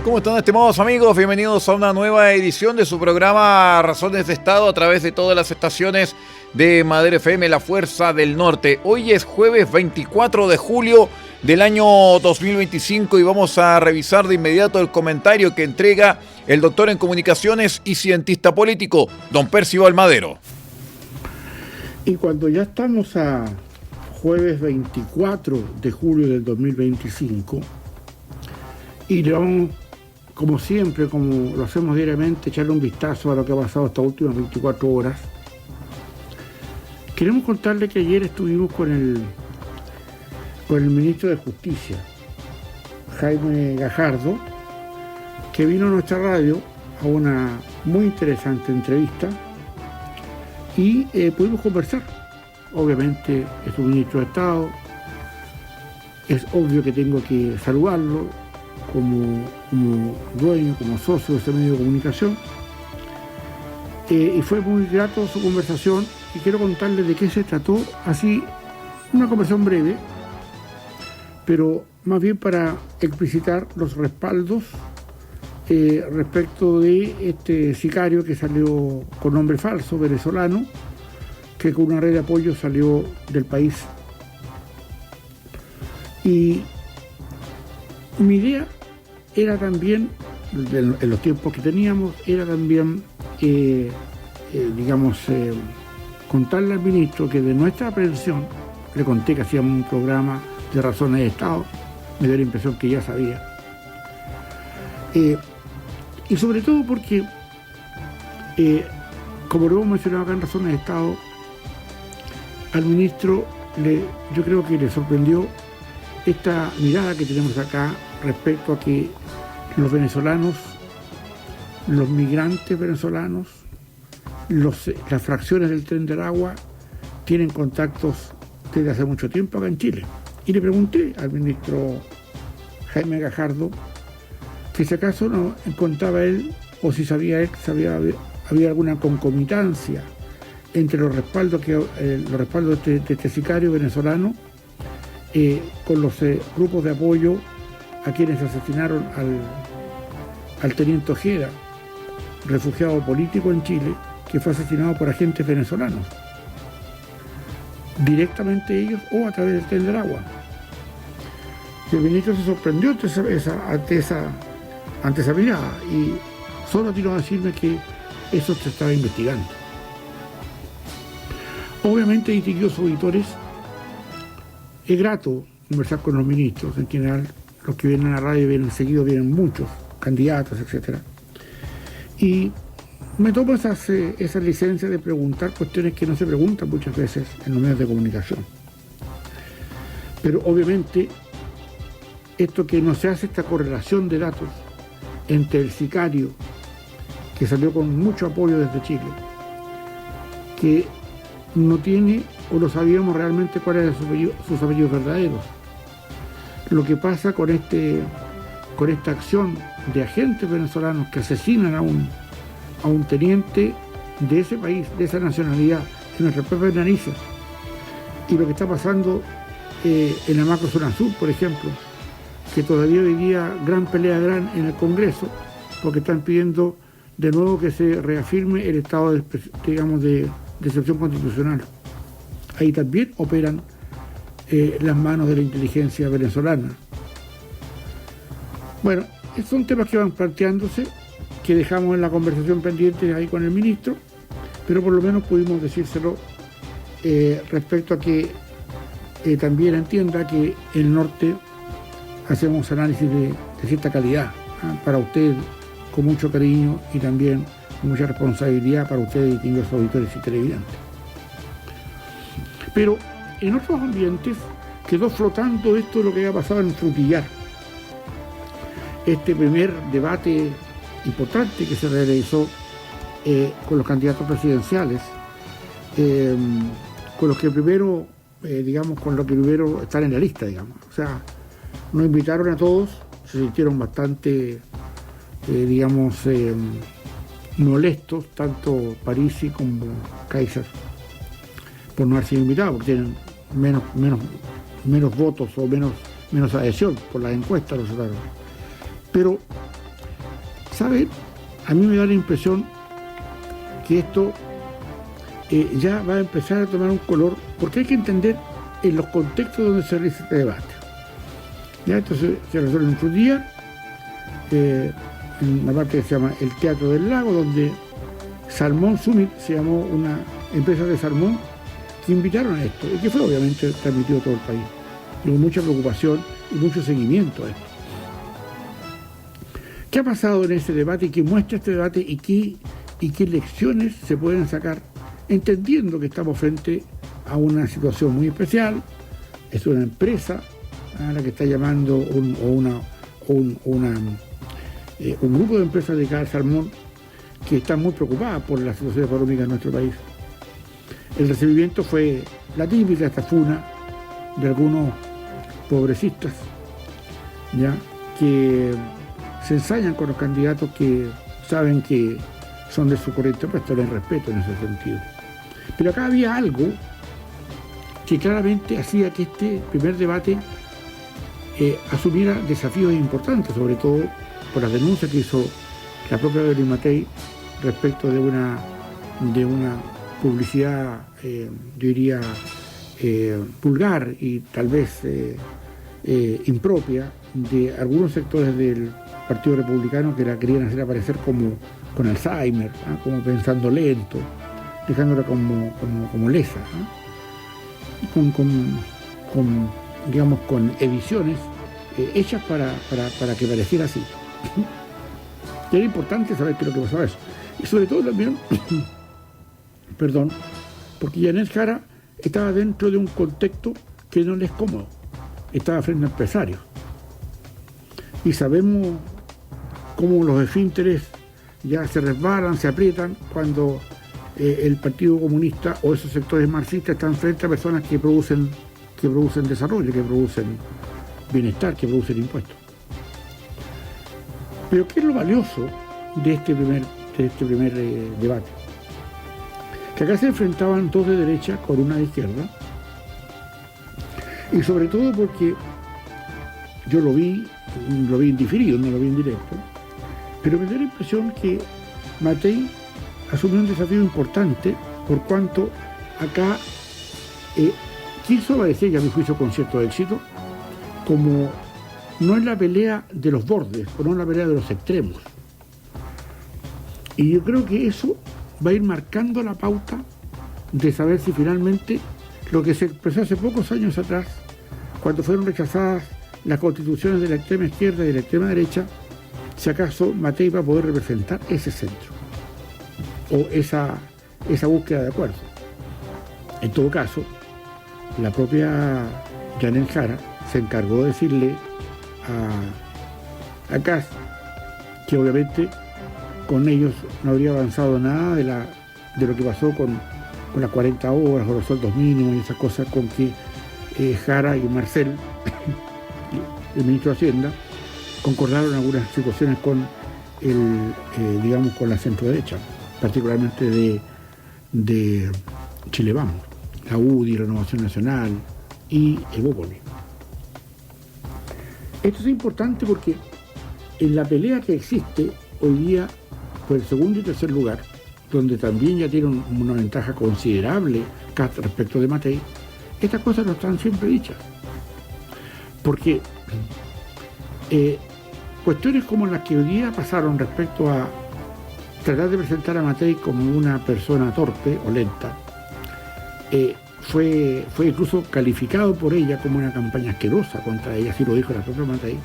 ¿Cómo están, estimados amigos? Bienvenidos a una nueva edición de su programa Razones de Estado a través de todas las estaciones de Madera FM, La Fuerza del Norte. Hoy es jueves 24 de julio del año 2025 y vamos a revisar de inmediato el comentario que entrega el doctor en comunicaciones y cientista político, don Percival Madero. Y cuando ya estamos a jueves 24 de julio del 2025 y le vamos, como siempre, como lo hacemos diariamente, echarle un vistazo a lo que ha pasado estas últimas 24 horas, queremos contarle que ayer estuvimos con el ministro de Justicia, Jaime Gajardo, que vino a nuestra radio a una muy interesante entrevista y pudimos conversar. Obviamente es un ministro de Estado, es obvio que tengo que saludarlo como dueño, como socio de este medio de comunicación, y fue muy grato su conversación y quiero contarles de qué se trató, así una conversación breve, pero más bien para explicitar los respaldos respecto de este sicario que salió con nombre falso, venezolano, que con una red de apoyo salió del país. Y mi idea era también, en los tiempos que teníamos, era también, contarle al ministro que de nuestra aprehensión, le conté que hacíamos un programa de razones de Estado, me dio la impresión que ya sabía. Y sobre todo porque, como lo hemos mencionado acá en Razones de Estado, al ministro yo creo que le sorprendió esta mirada que tenemos acá respecto a que los venezolanos, los migrantes venezolanos, las fracciones del Tren del Agua tienen contactos desde hace mucho tiempo acá en Chile. Y le pregunté al ministro Jaime Gajardo que si acaso no contaba él o si sabía él que había alguna concomitancia entre los respaldos de este sicario venezolano con los grupos de apoyo a quienes asesinaron al teniente Ojeda, refugiado político en Chile, que fue asesinado por agentes venezolanos, directamente ellos o a través del Tren del Agua. El ministro se sorprendió ante esa mirada y solo atinó a decirme que eso se estaba investigando. Obviamente, distinguidos auditores, es grato conversar con los ministros. En general, los que vienen a la radio vienen seguidos, vienen muchos candidatos, etc. Y me tomo esa licencia de preguntar cuestiones que no se preguntan muchas veces en los medios de comunicación. Pero obviamente, esto que no se hace esta correlación de datos entre el sicario, que salió con mucho apoyo desde Chile, que no tiene o no sabíamos realmente cuáles eran sus apellidos verdaderos. Lo que pasa con esta acción de agentes venezolanos que asesinan a un teniente de ese país, de esa nacionalidad, en nuestras propias narices, y lo que está pasando en la macrozona sur, por ejemplo, que todavía hoy día gran pelea en el Congreso, porque están pidiendo de nuevo que se reafirme el estado de excepción constitucional. Ahí también operan las manos de la inteligencia venezolana. Bueno, estos son temas que van planteándose, que dejamos en la conversación pendiente ahí con el ministro, pero por lo menos pudimos decírselo respecto a que también entienda que en el norte hacemos análisis de cierta calidad, para usted con mucho cariño y también con mucha responsabilidad para ustedes, distinguidos auditores y televidentes. Pero en otros ambientes quedó flotando esto de lo que había pasado en Frutillar. Este primer debate importante que se realizó con los candidatos presidenciales, con los que primero están en la lista, digamos. O sea, nos invitaron a todos, se sintieron bastante, molestos, tanto Parisi como Kaiser, por no haber sido invitados, porque tienen menos votos o menos adhesión por las encuestas, los trataron. Pero ¿Saben? A mí me da la impresión que esto ya va a empezar a tomar un color, porque hay que entender en los contextos donde se realiza este debate. Ya esto se resuelve en un día, en una parte que se llama el Teatro del Lago, donde Salmón Summit se llamó una empresa de salmón que invitaron a esto y que fue obviamente transmitido a todo el país. Y con mucha preocupación y mucho seguimiento a esto. ¿Qué ha pasado en ese debate y qué muestra este debate y qué lecciones se pueden sacar? Entendiendo que estamos frente a una situación muy especial, es una empresa a la que está llamando un grupo de empresas dedicadas al salmón que están muy preocupadas por la situación económica en nuestro país. El recibimiento fue la típica estafuna de algunos pobrecistas, ¿ya? Que se ensañan con los candidatos que saben que son de su corriente, pues les respeto en ese sentido. Pero acá había algo que claramente hacía que este primer debate asumiera desafíos importantes, sobre todo por las denuncias que hizo la propia Evelyn Matei respecto de una publicidad, yo diría, vulgar y tal vez impropia de algunos sectores del Partido Republicano que la querían hacer aparecer como con Alzheimer, ¿eh? Como pensando lento, dejándola como lesa, ¿eh? con ediciones hechas para que pareciera así. Y era importante saber qué es lo que pasaba eso. Y sobre todo también, perdón, porque Yanel Jara estaba dentro de un contexto que no le es cómodo. Estaba frente a empresarios. Y sabemos cómo los esfínteres ya se resbalan, se aprietan cuando el Partido Comunista o esos sectores marxistas están frente a personas que producen desarrollo, que producen bienestar, que producen impuestos. Pero ¿qué es lo valioso de este primer debate? Que acá se enfrentaban dos de derecha con una de izquierda, y sobre todo porque yo lo vi en diferido, no lo vi en directo, pero me da la impresión que Matei asumió un desafío importante por cuanto acá quiso aparecer, y a mi juicio con cierto éxito, como no en la pelea de los bordes, o no en la pelea de los extremos. Y yo creo que eso va a ir marcando la pauta de saber si finalmente lo que se expresó hace pocos años atrás, cuando fueron rechazadas las constituciones de la extrema izquierda y de la extrema derecha, si acaso Matei va a poder representar ese centro o esa búsqueda de acuerdo. En todo caso, la propia Yanel Jara se encargó de decirle a Kast que obviamente con ellos no habría avanzado nada de lo que pasó con las 40 horas o los sueldos mínimos y esas cosas con que Jara y Marcel, el ministro de Hacienda, concordaron algunas situaciones con con la centroderecha, particularmente de Chile Vamos, la UDI, Renovación Nacional y Evópolis. Esto es importante porque en la pelea que existe hoy día por el segundo y tercer lugar, donde también ya tiene una ventaja considerable respecto de Matei, estas cosas no están siempre dichas. Porque cuestiones como las que hoy día pasaron respecto a tratar de presentar a Matei como una persona torpe o lenta, fue incluso calificado por ella como una campaña asquerosa contra ella, así lo dijo la propia Matei,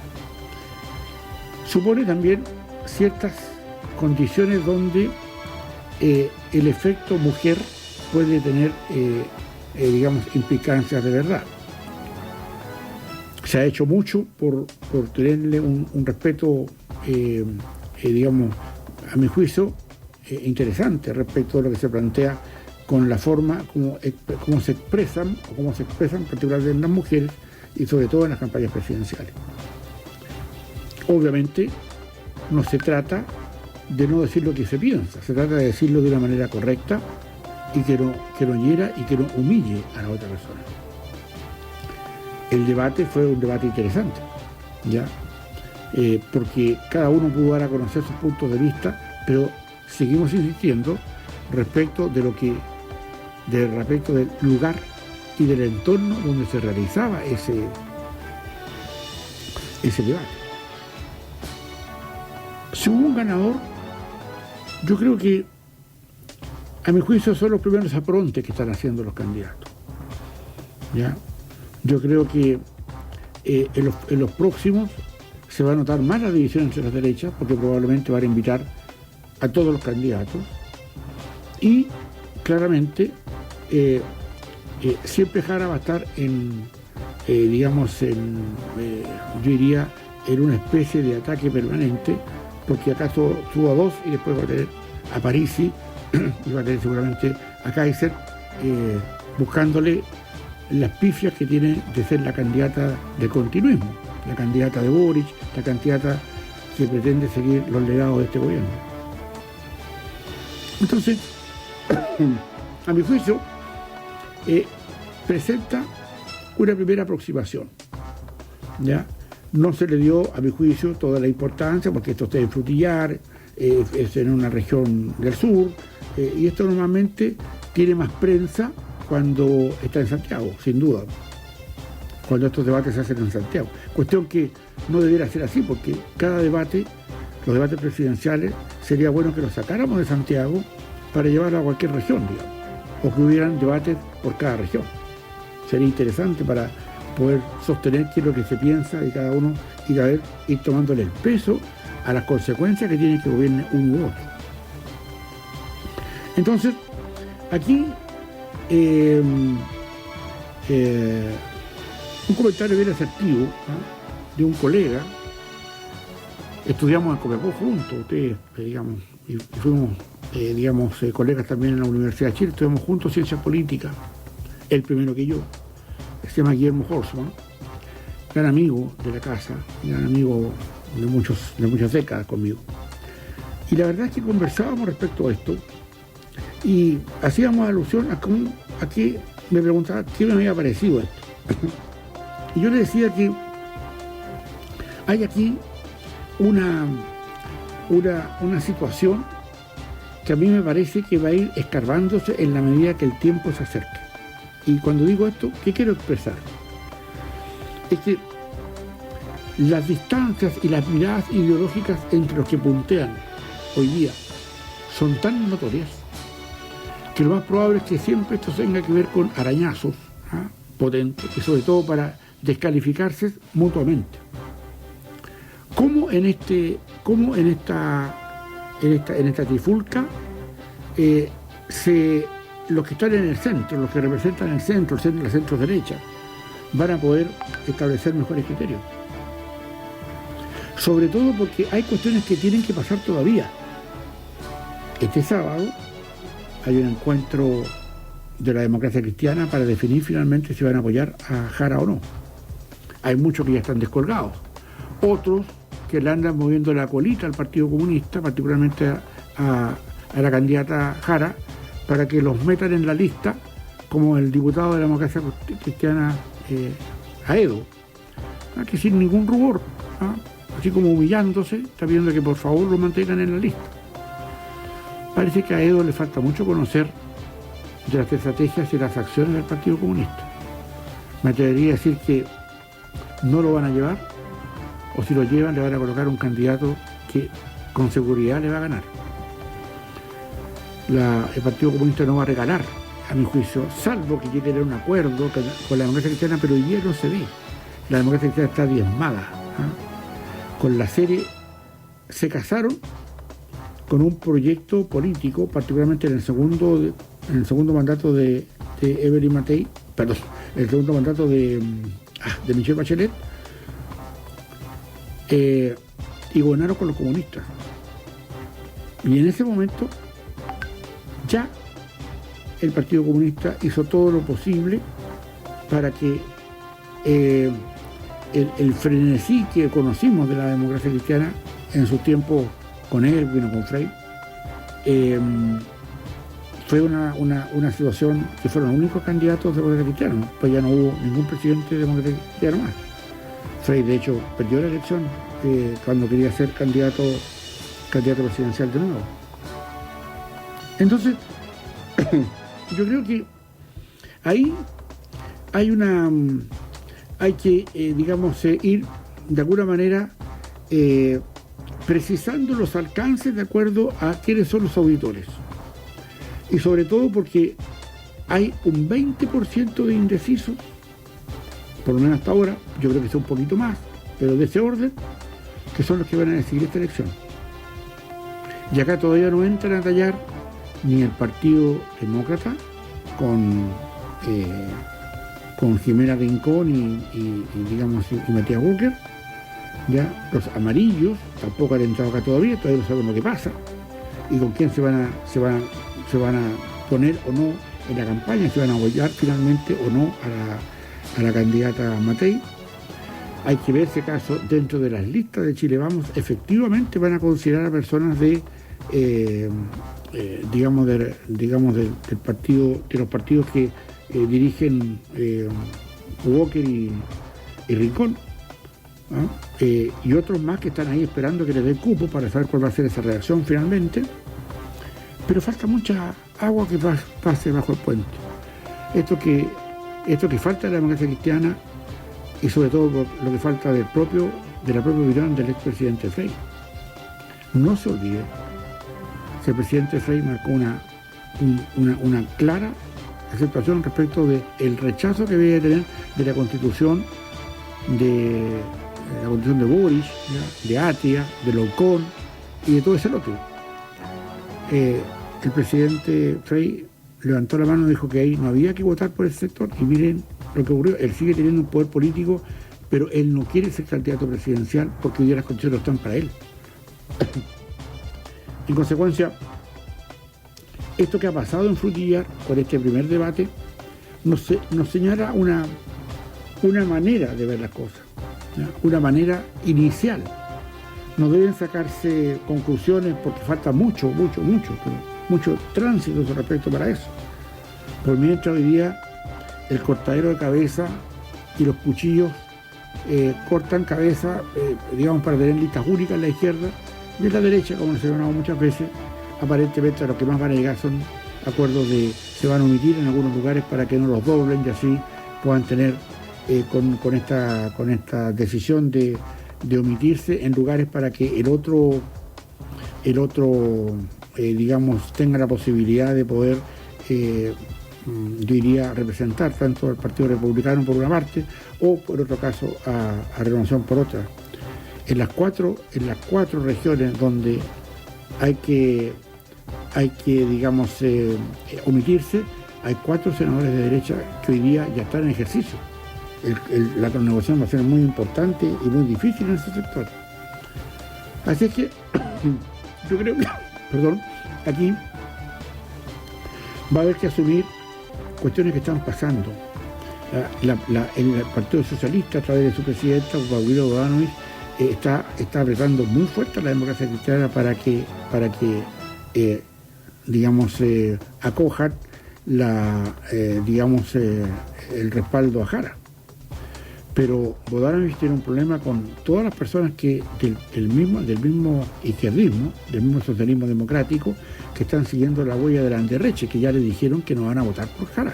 supone también ciertas condiciones donde el efecto mujer puede tener, implicancias de verdad. Se ha hecho mucho por tenerle un respeto, a mi juicio, interesante respecto a lo que se plantea con la forma como se expresan particularmente en las mujeres y sobre todo en las campañas presidenciales. Obviamente no se trata de no decir lo que se piensa, se trata de decirlo de una manera correcta y que no hiera y que no humille a la otra persona. El debate fue un debate interesante, ¿ya? porque cada uno pudo dar a conocer sus puntos de vista, pero seguimos insistiendo respecto del lugar y del entorno donde se realizaba ese debate. Si hubo un ganador, yo creo que, a mi juicio, son los primeros aprontes que están haciendo los candidatos. ¿Ya? Yo creo que en los próximos se va a notar más la división entre las derechas, porque probablemente van a invitar a todos los candidatos, y claramente siempre Jara va a estar yo diría, en una especie de ataque permanente, porque acaso tuvo a dos y después va a tener a Parisi y va a tener seguramente a Kaiser, buscándole las pifias que tiene de ser la candidata de continuismo, la candidata de Boric, la candidata que pretende seguir los legados de este gobierno. Entonces, a mi juicio, presenta una primera aproximación. ¿Ya? No se le dio, a mi juicio, toda la importancia, porque esto está en Frutillar, es en una región del sur, y esto normalmente tiene más prensa cuando está en Santiago, sin duda, cuando estos debates se hacen en Santiago. Cuestión que no debiera ser así, porque cada debate, los debates presidenciales, sería bueno que los sacáramos de Santiago para llevarlo a cualquier región, digamos, o que hubieran debates por cada región. Sería interesante para poder sostener qué es lo que se piensa de cada uno y ir tomándole el peso a las consecuencias que tiene que gobierne uno u otro. Entonces, aquí un comentario bien asertivo, ¿no?, de un colega. Estudiamos en Copiapó juntos, ustedes, digamos, y fuimos, colegas también en la Universidad de Chile, estudiamos juntos ciencias políticas, el primero que yo. Se llama Guillermo Horstman, gran amigo de la casa, gran amigo de muchas décadas conmigo. Y la verdad es que conversábamos respecto a esto y hacíamos alusión a que me preguntaba qué me había parecido esto. Y yo le decía que hay aquí una situación que a mí me parece que va a ir escarbándose en la medida que el tiempo se acerque. Y cuando digo esto, ¿qué quiero expresar? Es que las distancias y las miradas ideológicas entre los que puntean hoy día son tan notorias que lo más probable es que siempre esto tenga que ver con arañazos potentes, y sobre todo para descalificarse mutuamente. ¿Cómo en esta trifulca los que están en el centro, los que representan el centro, la centro derecha, van a poder establecer mejores criterios? Sobre todo porque hay cuestiones que tienen que pasar todavía. Este sábado hay un encuentro de la democracia cristiana para definir finalmente si van a apoyar a Jara o no. Hay muchos que ya están descolgados, otros que le andan moviendo la colita al Partido Comunista, particularmente a la candidata Jara, para que los metan en la lista como el diputado de la democracia cristiana Aedo, que sin ningún rubor, así como humillándose, está pidiendo que por favor lo mantengan en la lista. Parece que a Aedo le falta mucho conocer de las estrategias y las acciones del Partido Comunista. Me atrevería a decir que no lo van a llevar, o si lo llevan le van a colocar un candidato que con seguridad le va a ganar. El Partido Comunista no va a regalar, a mi juicio, salvo que quiera tener un acuerdo con la democracia cristiana, pero hoy día no se ve. La democracia cristiana está diezmada. Con la serie se casaron con un proyecto político, particularmente en el segundo mandato de Evelyn Matei, perdón, el segundo mandato de Michelle Bachelet, y gobernaron con los comunistas. Y en ese momento ya el Partido Comunista hizo todo lo posible para que el frenesí que conocimos de la democracia cristiana en su tiempo con Erwin o con Frey, fue una situación que fueron los únicos candidatos de democracia cristiana, pues ya no hubo ningún presidente de democracia cristiana más. Frey, de hecho, perdió la elección cuando quería ser candidato presidencial de nuevo. Entonces, yo creo que ahí hay que, digamos, ir de alguna manera precisando los alcances de acuerdo a quiénes son los auditores. Y sobre todo porque hay un 20% de indecisos, por lo menos hasta ahora, yo creo que sea un poquito más, pero de ese orden, que son los que van a decidir esta elección. Y acá todavía no entran a tallar ni el Partido Demócrata con Jimena Rincón y Matías Walker. Ya los amarillos tampoco han entrado acá todavía no sabemos lo que pasa y con quién se van a poner o no en la campaña, si van a apoyar finalmente o no a la candidata Matei. Hay que ver si acaso dentro de las listas de Chile Vamos efectivamente van a considerar a personas del partido, de los partidos que dirigen Walker y Rincón, ¿no? Y otros más que están ahí esperando que les den cupo para saber cuál va a ser esa reacción finalmente. Pero falta mucha agua que pase bajo el puente. Esto que falta de la democracia cristiana y sobre todo lo que falta de la propia opinión del expresidente Frey. No se olvide que el presidente Frey marcó una clara aceptación respecto del rechazo que debe tener de la constitución de Boris, ¿ya? De Atria, de Loncón y de todo ese lote. El presidente Frey levantó la mano y dijo que ahí no había que votar por ese sector y miren lo que ocurrió. Él sigue teniendo un poder político, pero él no quiere ser candidato presidencial porque hoy día las condiciones no están para él. En consecuencia, esto que ha pasado en Frutillar con este primer debate nos señala una manera de ver las cosas, ¿ya? Una manera inicial. No deben sacarse conclusiones porque falta mucho tránsito respecto para eso. Por mientras hoy día el cortadero de cabeza y los cuchillos cortan cabeza, para tener listas únicas en la izquierda y en la derecha, como se ha mencionado muchas veces, aparentemente a lo que más van a llegar son acuerdos se van a omitir en algunos lugares para que no los doblen y así puedan tener con esta decisión de omitirse en lugares para que el otro tenga la posibilidad de poder, yo diría, representar tanto al Partido Republicano por una parte o por otro caso a Renovación por otra. En las cuatro regiones donde hay que omitirse, hay 4 senadores de derecha que hoy día ya están en ejercicio. La negociación va a ser muy importante y muy difícil en ese sector. Así es que yo creo que, aquí va a haber que asumir cuestiones que están pasando. El Partido Socialista, a través de su presidenta, Guido Bodanovich, está apretando muy fuerte a la democracia cristiana para que acojan el respaldo a Jara. Pero Bodanovich tiene un problema con todas las personas que del mismo izquierdismo, del mismo socialismo democrático, que están siguiendo la huella de la Anderreche, que ya le dijeron que no van a votar por Jara.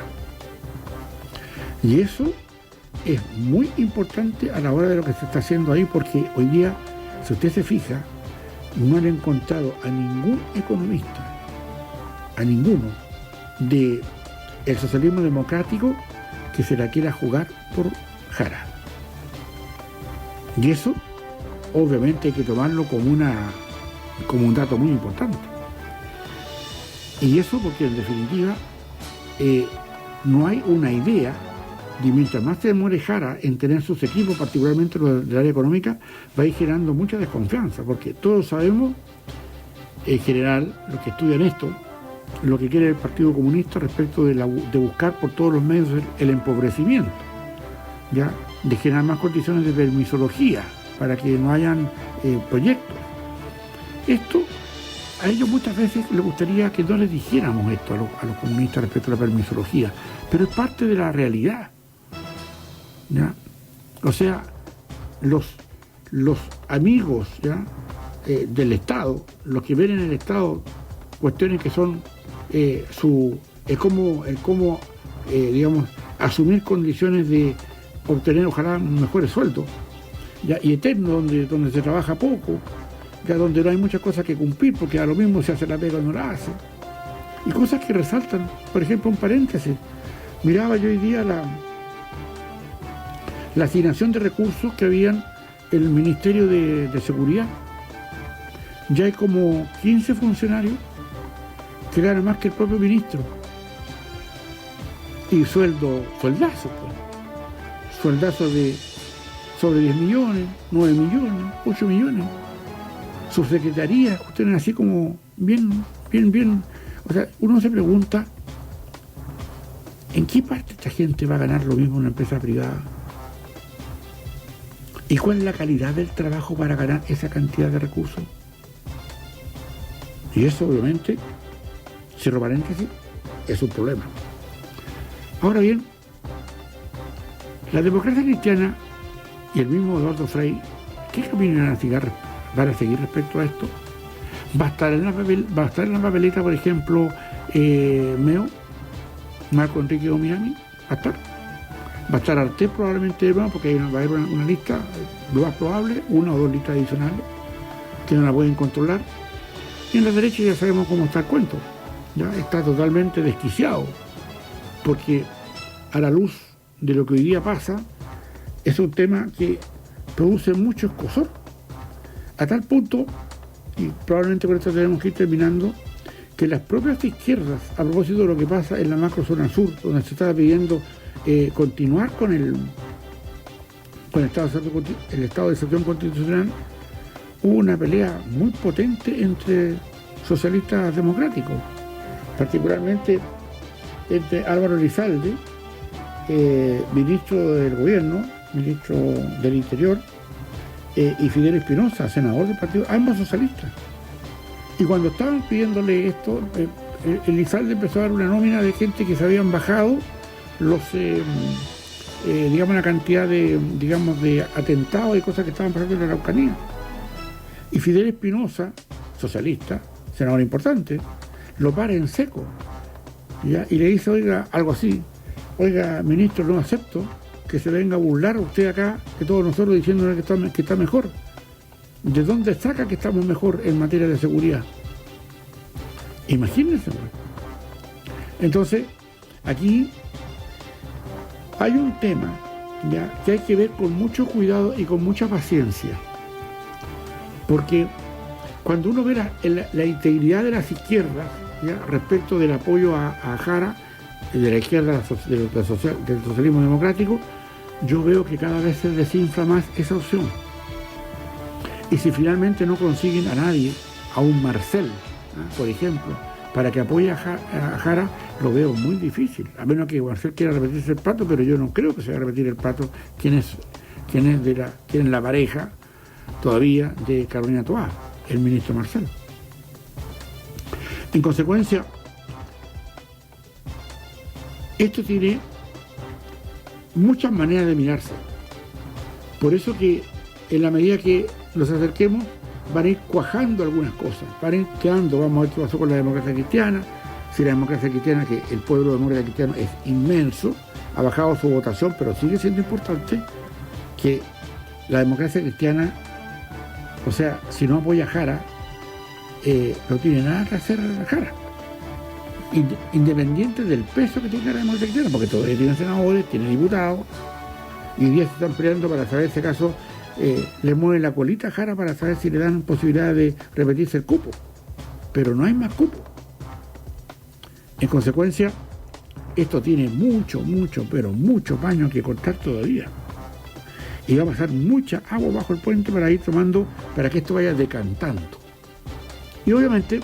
Y eso es muy importante a la hora de lo que se está haciendo ahí, porque hoy día, si usted se fija, no han encontrado a ningún economista, a ninguno del socialismo democrático que se la quiera jugar por Jara. Y eso, obviamente, hay que tomarlo como un dato muy importante. Y eso porque, en definitiva, no hay una idea de mientras más se demore Jara en tener sus equipos, particularmente los del área económica, va a ir generando mucha desconfianza, porque todos sabemos, en general, los que estudian esto, lo que quiere el Partido Comunista respecto de buscar por todos los medios el empobrecimiento, ¿ya? De generar más condiciones de permisología para que no hayan proyectos. Esto, a ellos muchas veces les gustaría que no les dijéramos esto a los comunistas respecto a la permisología, pero es parte de la realidad, ¿ya? O sea, los amigos, ¿ya? Del Estado, los que ven en el Estado cuestiones que son cómo digamos, asumir condiciones de obtener ojalá mejores sueldos, ¿ya? Y eterno, donde se trabaja poco, ya donde no hay muchas cosas que cumplir, porque a lo mismo se hace la pega o no la hace. Y cosas que resaltan, por ejemplo, un paréntesis, miraba yo hoy día la asignación de recursos que habían en el Ministerio de Seguridad. Ya hay como 15 funcionarios que ganan más que el propio ministro. Y sueldazos, pues. Sueldazos de sobre 10 millones, 9 millones, 8 millones. Subsecretarías, cuestiones así como bien. O sea, uno se pregunta, ¿en qué parte esta gente va a ganar lo mismo en una empresa privada? ¿Y cuál es la calidad del trabajo para ganar esa cantidad de recursos? Y eso, obviamente, cierro paréntesis, es un problema. Ahora bien, la democracia cristiana y el mismo Eduardo Frei, ¿qué camino van a seguir respecto a esto? ¿Va a estar en la papeleta, por ejemplo, Meo, Marco Enrique Omiani? ¿Va a estar? Va a estar Artés probablemente de nuevo, porque va a haber una lista, lo más probable, una o dos listas adicionales, que no la pueden controlar. Y en la derecha ya sabemos cómo está el cuento. Ya está totalmente desquiciado, porque a la luz de lo que hoy día pasa, es un tema que produce mucho escozor. A tal punto, y probablemente con esto tenemos que ir terminando, que las propias izquierdas, a propósito de lo que pasa en la macrozona sur, donde se estaba pidiendo continuar con el estado de excepción constitucional, hubo una pelea muy potente entre socialistas democráticos, particularmente entre Álvaro Elizalde, ministro del gobierno, ministro del Interior, y Fidel Espinosa, senador del partido, ambos socialistas. Y cuando estaban pidiéndole esto, Elizalde empezó a dar una nómina de gente que se habían bajado una cantidad de atentados y cosas que estaban pasando en la Araucanía. Y Fidel Espinosa, socialista, senador importante, lo para en seco, ¿ya? Y le dice, oiga, algo así, oiga, ministro, no acepto que se venga a burlar usted acá de todos nosotros diciéndole que está mejor. ¿De dónde saca que estamos mejor en materia de seguridad? Imagínense. Entonces, aquí hay un tema, ¿ya?, que hay que ver con mucho cuidado y con mucha paciencia. Porque cuando uno ve la integridad de las izquierdas, ¿ya?, respecto del apoyo a Jara, de la izquierda del socialismo democrático, yo veo que cada vez se desinfla más esa opción. Y si finalmente no consiguen a nadie, a un Marcel, por ejemplo, para que apoye a Jara, lo veo muy difícil, a menos que Marcel quiera repetirse el plato, pero yo no creo que se vaya a repetir el plato quien es la pareja todavía de Carolina Toá, el ministro Marcel. En consecuencia, esto tiene muchas maneras de mirarse. Por eso que en la medida que nos acerquemos van a ir cuajando algunas cosas, van a ir quedando, vamos a ver qué pasó con la democracia cristiana, si la democracia cristiana, que el pueblo demócrata cristiano es inmenso, ha bajado su votación, pero sigue siendo importante que la democracia cristiana, o sea, si no apoya a Jara, no tiene nada que hacer Jara, independiente del peso que tenga la democracia cristiana, porque todavía tiene senadores, tiene diputados, y hoy día se están peleando para saber si acaso le mueven la colita a Jara para saber si le dan posibilidad de repetirse el cupo, pero no hay más cupo. En consecuencia, esto tiene mucho paño que cortar todavía, y va a pasar mucha agua bajo el puente para ir tomando, para que esto vaya decantando. Y obviamente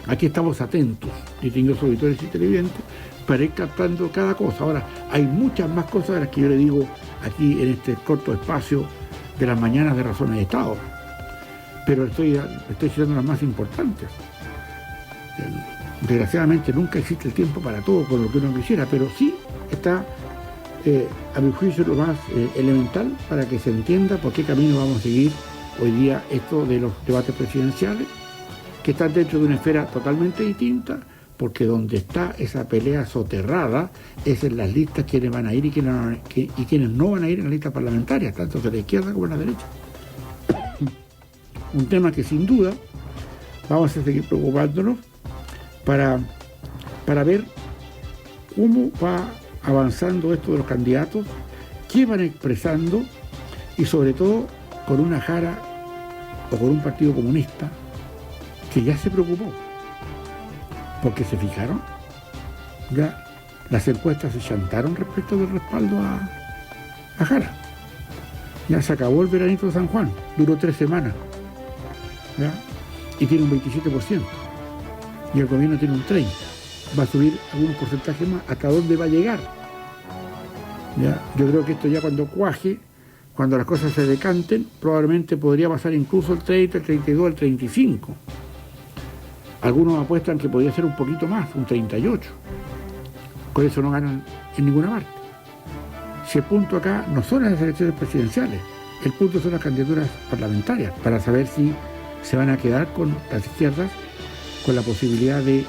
aquí estamos atentos, distinguidos auditores y televidentes, para ir captando cada cosa. Ahora, hay muchas más cosas de las que yo le digo aquí en este corto espacio de las mañanas de Razones de Estado, pero estoy citando las más importantes. Desgraciadamente nunca existe el tiempo para todo con lo que uno quisiera, pero sí está a mi juicio, lo más elemental para que se entienda por qué camino vamos a seguir hoy día esto de los debates presidenciales, que están dentro de una esfera totalmente distinta, porque donde está esa pelea soterrada es en las listas quienes van a ir y quienes no van a ir en las listas parlamentarias, tanto de la izquierda como de la derecha. Un tema que sin duda vamos a seguir preocupándonos para ver cómo va avanzando esto de los candidatos, qué van expresando y sobre todo con una Jara o con un partido comunista que ya se preocupó, porque se fijaron, ya las encuestas se chantaron respecto del respaldo a Jara. Ya se acabó el veranito de San Juan, duró 3 semanas, ¿ya? Y tiene un 27%, y el gobierno tiene un 30%. Va a subir algunos porcentajes más. ¿Hasta dónde va a llegar? ¿Ya? Yo creo que esto ya cuando cuaje, cuando las cosas se decanten, probablemente podría pasar incluso el 30, el 32, el 35. Algunos apuestan que podría ser un poquito más, un 38. Con eso no ganan en ninguna parte. Si el punto acá no son las elecciones presidenciales, el punto son las candidaturas parlamentarias, para saber si se van a quedar con las izquierdas, con la posibilidad de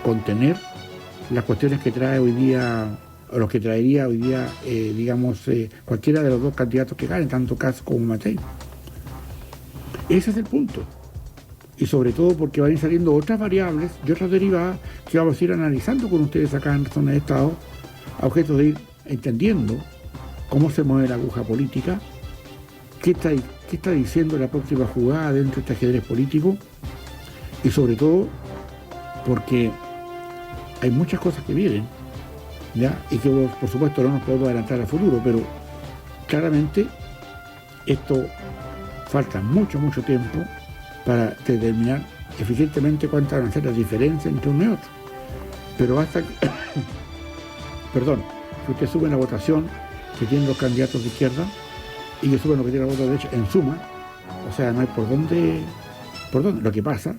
contener las cuestiones que trae hoy día, o los que traería hoy día, cualquiera de los dos candidatos que ganen, tanto Kast como Matei. Ese es el punto. Y sobre todo porque van a ir saliendo otras variables y otras derivadas que vamos a ir analizando con ustedes acá en Razones de Estado, a objeto de ir entendiendo cómo se mueve la aguja política, qué está diciendo la próxima jugada dentro de este ajedrez político, y sobre todo porque hay muchas cosas que vienen, ¿ya? Y que por supuesto no nos podemos adelantar al futuro, pero claramente esto falta mucho tiempo para determinar eficientemente cuántas van a ser las diferencias entre uno y otro. Pero basta que, si usted sube la votación que tienen los candidatos de izquierda y que suben lo que tiene la voto de derecha en suma, o sea, no hay por dónde. Lo que pasa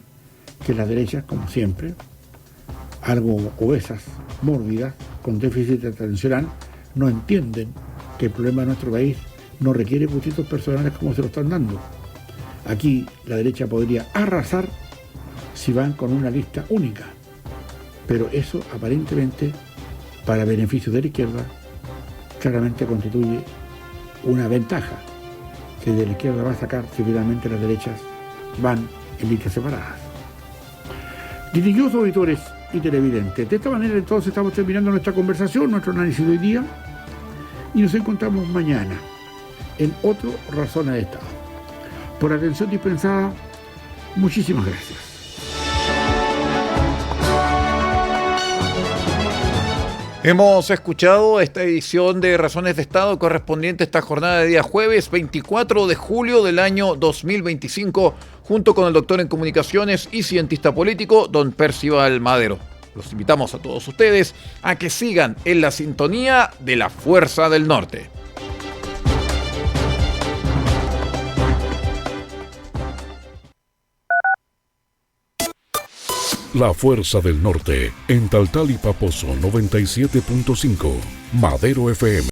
que las derechas, como siempre, algo obesas, mórbidas, con déficit atencional, no entienden que el problema de nuestro país no requiere gustos personales como se lo están dando. Aquí la derecha podría arrasar si van con una lista única, pero eso aparentemente, para beneficio de la izquierda, claramente constituye una ventaja que de la izquierda va a sacar si finalmente las derechas van en listas separadas. Distinguidos auditores y televidentes, de esta manera entonces estamos terminando nuestra conversación, nuestro análisis de hoy día, y nos encontramos mañana en otro Razones de Estado. Por la atención dispensada, muchísimas gracias. Hemos escuchado esta edición de Razones de Estado correspondiente a esta jornada de día jueves 24 de julio del año 2025, junto con el doctor en comunicaciones y cientista político, don Percival Madero. Los invitamos a todos ustedes a que sigan en la sintonía de la Fuerza del Norte. La Fuerza del Norte, en Taltal y Paposo 97.5, Madero FM.